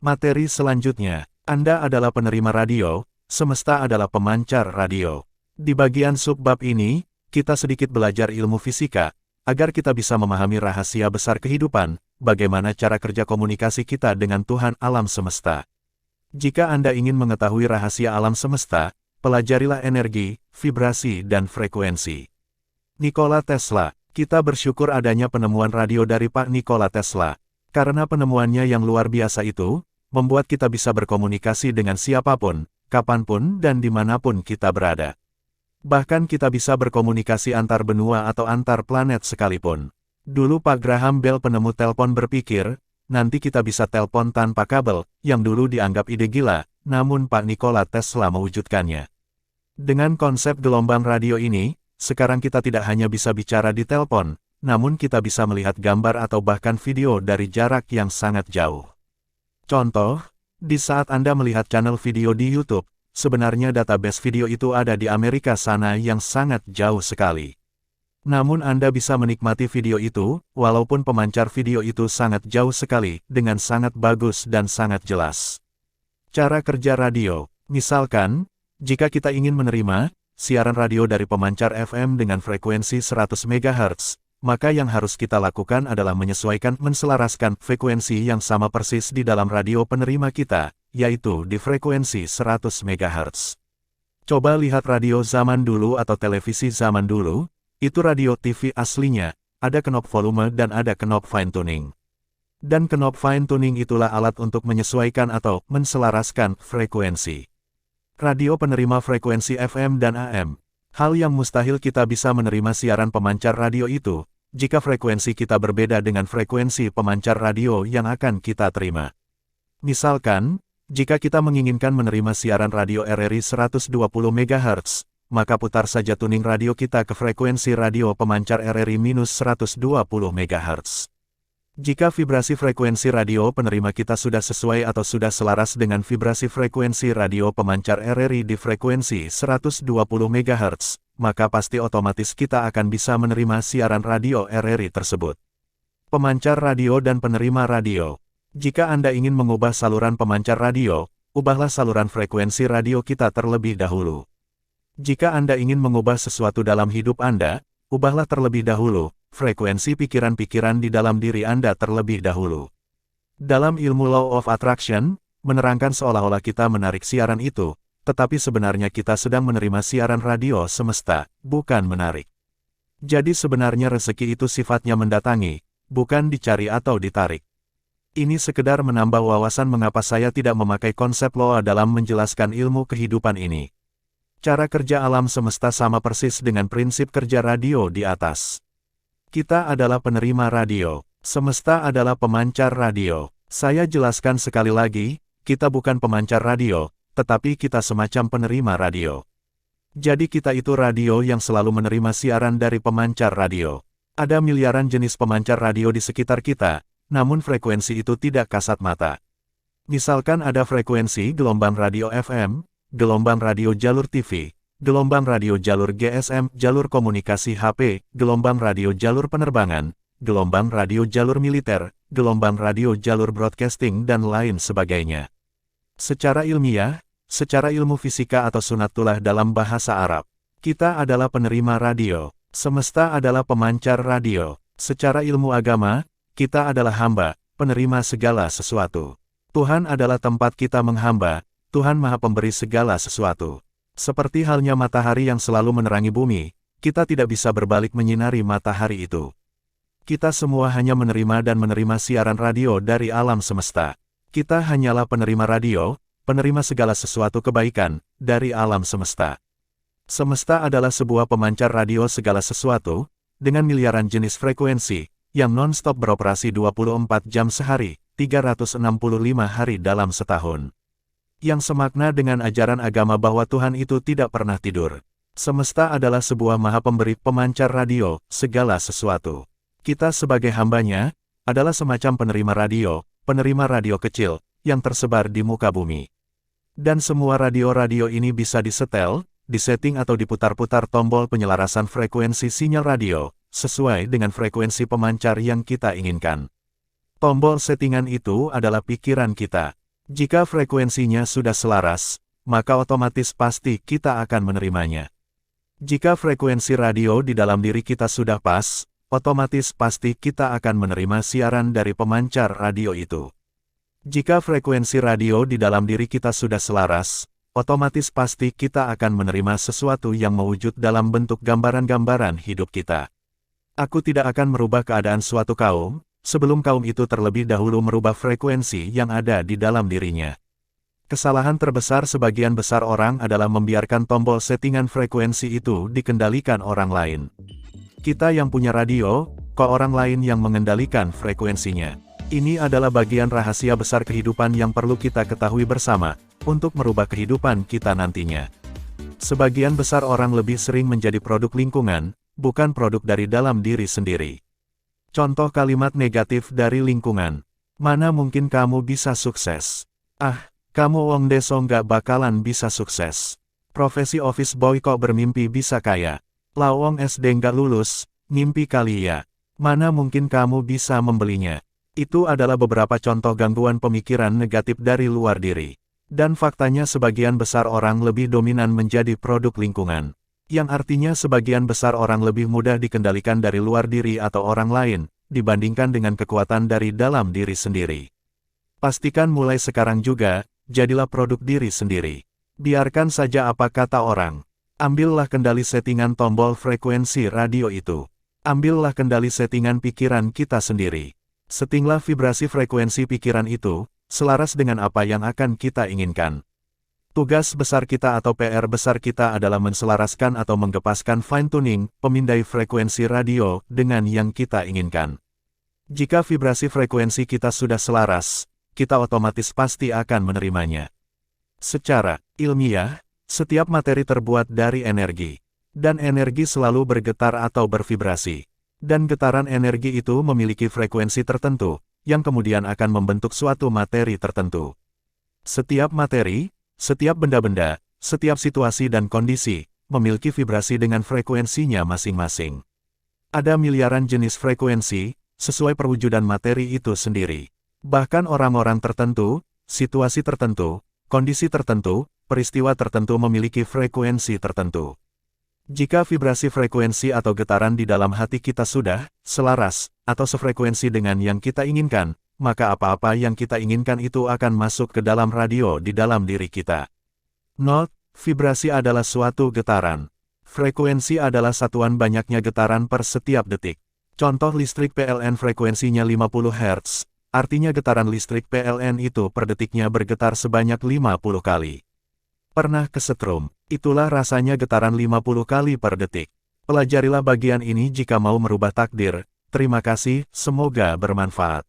Materi selanjutnya, Anda adalah penerima radio, semesta adalah pemancar radio. Di bagian subbab ini, kita sedikit belajar ilmu fisika, agar kita bisa memahami rahasia besar kehidupan, bagaimana cara kerja komunikasi kita dengan Tuhan alam semesta. Jika Anda ingin mengetahui rahasia alam semesta, pelajarilah energi, vibrasi, dan frekuensi. Nikola Tesla. Kita bersyukur adanya penemuan radio dari Pak Nikola Tesla. Karena penemuannya yang luar biasa itu, membuat kita bisa berkomunikasi dengan siapapun, kapanpun dan dimanapun kita berada. Bahkan kita bisa berkomunikasi antar benua atau antar planet sekalipun. Dulu Pak Graham Bell penemu telepon berpikir, nanti kita bisa telepon tanpa kabel, yang dulu dianggap ide gila, namun Pak Nikola Tesla mewujudkannya. Dengan konsep gelombang radio ini, sekarang kita tidak hanya bisa bicara di telepon, namun kita bisa melihat gambar atau bahkan video dari jarak yang sangat jauh. Contoh, di saat Anda melihat channel video di YouTube, sebenarnya database video itu ada di Amerika sana yang sangat jauh sekali. Namun Anda bisa menikmati video itu, walaupun pemancar video itu sangat jauh sekali, dengan sangat bagus dan sangat jelas. Cara kerja radio, misalkan, jika kita ingin menerima siaran radio dari pemancar FM dengan frekuensi 100 MHz, maka yang harus kita lakukan adalah menselaraskan frekuensi yang sama persis di dalam radio penerima kita, yaitu di frekuensi 100 MHz. Coba lihat radio zaman dulu atau televisi zaman dulu, itu radio TV aslinya, ada knop volume dan ada knop fine tuning. Dan knop fine tuning itulah alat untuk menyesuaikan atau menselaraskan frekuensi. Radio penerima frekuensi FM dan AM. Hal yang mustahil kita bisa menerima siaran pemancar radio itu, jika frekuensi kita berbeda dengan frekuensi pemancar radio yang akan kita terima. Misalkan, jika kita menginginkan menerima siaran radio RRI 120 MHz, maka putar saja tuning radio kita ke frekuensi radio pemancar RRI-120 MHz. Jika vibrasi frekuensi radio penerima kita sudah sesuai atau sudah selaras dengan vibrasi frekuensi radio pemancar RRI di frekuensi 120 MHz, maka pasti otomatis kita akan bisa menerima siaran radio RRI tersebut. Pemancar radio dan penerima radio. Jika Anda ingin mengubah saluran pemancar radio, ubahlah saluran frekuensi radio kita terlebih dahulu. Jika Anda ingin mengubah sesuatu dalam hidup Anda, ubahlah terlebih dahulu frekuensi pikiran-pikiran di dalam diri Anda terlebih dahulu. Dalam ilmu Law of Attraction, menerangkan seolah-olah kita menarik siaran itu, tetapi sebenarnya kita sedang menerima siaran radio semesta, bukan menarik. Jadi sebenarnya rezeki itu sifatnya mendatangi, bukan dicari atau ditarik. Ini sekedar menambah wawasan mengapa saya tidak memakai konsep Law dalam menjelaskan ilmu kehidupan ini. Cara kerja alam semesta sama persis dengan prinsip kerja radio di atas. Kita adalah penerima radio, semesta adalah pemancar radio. Saya jelaskan sekali lagi, kita bukan pemancar radio, tetapi kita semacam penerima radio. Jadi kita itu radio yang selalu menerima siaran dari pemancar radio. Ada miliaran jenis pemancar radio di sekitar kita, namun frekuensi itu tidak kasat mata. Misalkan ada frekuensi gelombang radio FM, gelombang radio jalur TV, gelombang radio jalur GSM, jalur komunikasi HP, gelombang radio jalur penerbangan, gelombang radio jalur militer, gelombang radio jalur broadcasting dan lain sebagainya. Secara ilmiah, secara ilmu fisika atau sunatullah dalam bahasa Arab, kita adalah penerima radio, semesta adalah pemancar radio. Secara ilmu agama, kita adalah hamba, penerima segala sesuatu. Tuhan adalah tempat kita menghamba, Tuhan Maha Pemberi segala sesuatu. Seperti halnya matahari yang selalu menerangi bumi, kita tidak bisa berbalik menyinari matahari itu. Kita semua hanya menerima dan menerima siaran radio dari alam semesta. Kita hanyalah penerima radio, penerima segala sesuatu kebaikan, dari alam semesta. Semesta adalah sebuah pemancar radio segala sesuatu, dengan miliaran jenis frekuensi, yang non-stop beroperasi 24 jam sehari, 365 hari dalam setahun. Yang semakna dengan ajaran agama bahwa Tuhan itu tidak pernah tidur. Semesta adalah sebuah Maha Pemberi pemancar radio, segala sesuatu. Kita sebagai hambanya, adalah semacam penerima radio kecil, yang tersebar di muka bumi. Dan semua radio-radio ini bisa disetel, disetting atau diputar-putar tombol penyelarasan frekuensi sinyal radio, sesuai dengan frekuensi pemancar yang kita inginkan. Tombol settingan itu adalah pikiran kita. Jika frekuensinya sudah selaras, maka otomatis pasti kita akan menerimanya. Jika frekuensi radio di dalam diri kita sudah pas, otomatis pasti kita akan menerima siaran dari pemancar radio itu. Jika frekuensi radio di dalam diri kita sudah selaras, otomatis pasti kita akan menerima sesuatu yang mewujud dalam bentuk gambaran-gambaran hidup kita. Aku tidak akan merubah keadaan suatu kaum, sebelum kaum itu terlebih dahulu merubah frekuensi yang ada di dalam dirinya. Kesalahan terbesar sebagian besar orang adalah membiarkan tombol settingan frekuensi itu dikendalikan orang lain. Kita yang punya radio, kok orang lain yang mengendalikan frekuensinya. Ini adalah bagian rahasia besar kehidupan yang perlu kita ketahui bersama, untuk merubah kehidupan kita nantinya. Sebagian besar orang lebih sering menjadi produk lingkungan, bukan produk dari dalam diri sendiri. Contoh kalimat negatif dari lingkungan. Mana mungkin kamu bisa sukses? Ah, kamu wong deso nggak bakalan bisa sukses. Profesi office boy kok bermimpi bisa kaya. Lawong SD nggak lulus, mimpi kali ya. Mana mungkin kamu bisa membelinya? Itu adalah beberapa contoh gangguan pemikiran negatif dari luar diri. Dan faktanya sebagian besar orang lebih dominan menjadi produk lingkungan. Yang artinya sebagian besar orang lebih mudah dikendalikan dari luar diri atau orang lain, dibandingkan dengan kekuatan dari dalam diri sendiri. Pastikan mulai sekarang juga, jadilah produk diri sendiri. Biarkan saja apa kata orang. Ambillah kendali settingan tombol frekuensi radio itu. Ambillah kendali settingan pikiran kita sendiri. Settinglah vibrasi frekuensi pikiran itu, selaras dengan apa yang akan kita inginkan. Tugas besar kita atau PR besar kita adalah menselaraskan atau menggepaskan fine-tuning, pemindai frekuensi radio, dengan yang kita inginkan. Jika vibrasi frekuensi kita sudah selaras, kita otomatis pasti akan menerimanya. Secara ilmiah, setiap materi terbuat dari energi. Dan energi selalu bergetar atau bervibrasi. Dan getaran energi itu memiliki frekuensi tertentu, yang kemudian akan membentuk suatu materi tertentu. Setiap materi, setiap benda-benda, setiap situasi dan kondisi, memiliki vibrasi dengan frekuensinya masing-masing. Ada miliaran jenis frekuensi, sesuai perwujudan materi itu sendiri. Bahkan orang-orang tertentu, situasi tertentu, kondisi tertentu, peristiwa tertentu memiliki frekuensi tertentu. Jika vibrasi frekuensi atau getaran di dalam hati kita sudah selaras, atau sefrekuensi dengan yang kita inginkan, maka apa-apa yang kita inginkan itu akan masuk ke dalam radio di dalam diri kita. Note, vibrasi adalah suatu getaran. Frekuensi adalah satuan banyaknya getaran per setiap detik. Contoh listrik PLN frekuensinya 50 Hz, artinya getaran listrik PLN itu per detiknya bergetar sebanyak 50 kali. Pernah kesetrum? Itulah rasanya getaran 50 kali per detik. Pelajarilah bagian ini jika mau merubah takdir. Terima kasih, semoga bermanfaat.